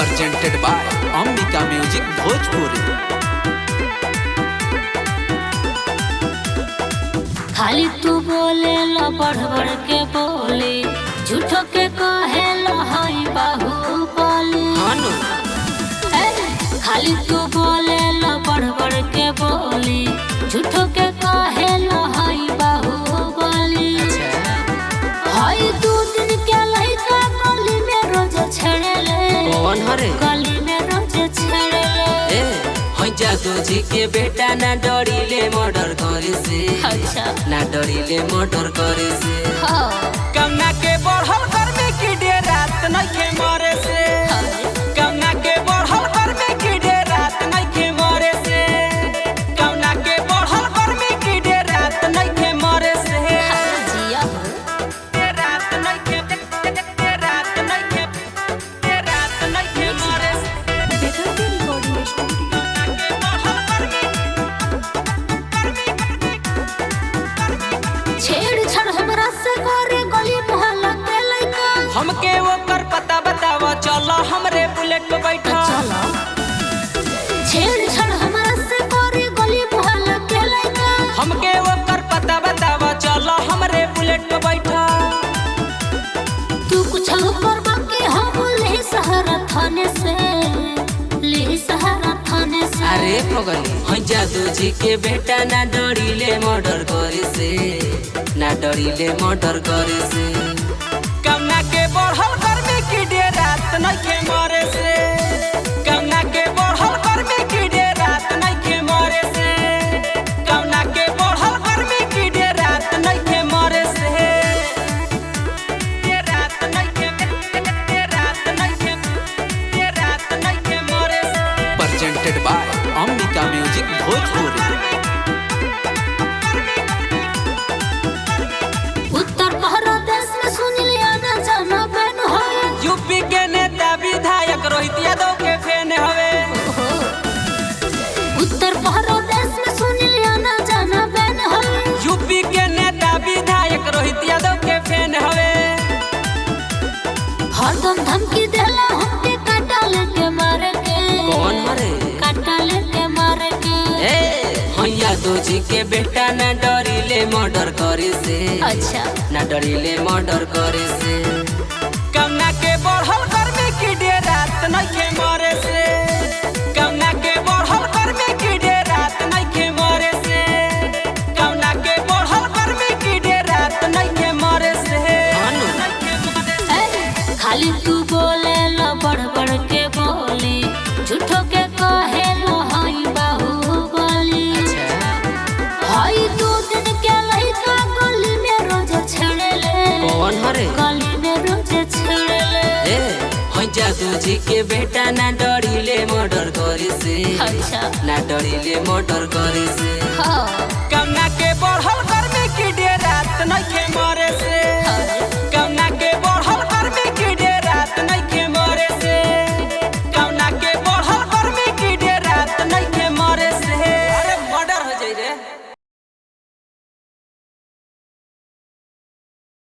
presented by Ambika Music Bhojpuri। खाली तू बोले ला बढ़ बढ़ के बोले झूठो के कहे ला हई बाहुबली। खाली तू बोले ला बढ़ बढ़ के बोले झूठो के कहे ला हई बाहुबली। हई दू दिन के लइका गली में रोज छेड़ले। कौन हरे? गली में रोज छेड़ले। जादू जी के बेटा ना डरीले मर्डर करे से। अच्छा ना डरीले मर्डर करे से। हाँ कमना के बढ़ल गर्मी की डे रात नइखे मरे से। कमना के बढ़ल गर्मी की डे रात नइखे मरे से। कमना के बढ़ल गर्मी की डे रात नइखे मरे से। जिया डे रात नइखे डे रात नइखे डे रात नइखे मरे से। छेड़ छड़ हमरा से करे गली मोहल्ला के लइका। हमके ओकर पता बतावा चलो हमरे बुलेट पे बैठा। छेड़ छड़ हमरा से करे गली मोहल्ला के लइका। हमके ओकर पता बतावा चलो हमरे बुलेट पे बैठा। तू कुछ करबा के हम ले सहारा थाने से। ले सहारा थाने से। अरे पगली हई जादू जी के बेटा ना डरीले मर्डर करे से। ना डरीले मर्डर करे से। कमना के बढ़ल गर्मी की डे रात नइखे मरे से। कमना के बढ़ल गर्मी की डे रात नइखे मरे से। कमना के बढ़ल गर्मी की डे रात नइखे मरे से। डे रात नइखे डे रात नइखे डे रात नइखे मरे से। presented by Ambika Music Bhojpuri। Uttar Pradesh में सुन लिया ना जाना बहन है। यूपी के नेता विधायक रोहित यादव के फैन हवे। उत्तर प्रदेश में सुन लिया ना जाना बहन है। यूपी के नेता विधायक रोहित यादव के फैन हवे। हरदम धमकी देला हमके काटा लेके मारे के। कौन हरे? काटा लेके मारे के। यादव जी के बेटा ना डरीले मर्डर करे से। अच्छा ना डरीले मर्डर करे से। कमना के बढ़ल गर्मी की डे रात नइखे मरे से। कमना के बढ़ल गर्मी की डे रात नइखे मरे से। कमना के बढ़ल गर्मी की डे रात नइखे मरे से। खाली तू बोले ला बढ़ बढ़ के बोले झूठो के कहे ला हई बाहुबली। हई दू दिन के लइका गली में रोज छेड़ले। कौन हरे? गली में रोज छेड़ले। हई जादू जी के बेटा ना डरीले मर्डर करे से। अच्छा ना डरीले मर्डर करे से। हाँ कमना के बढ़ल गर्मी की डे रात नइखे मरे से।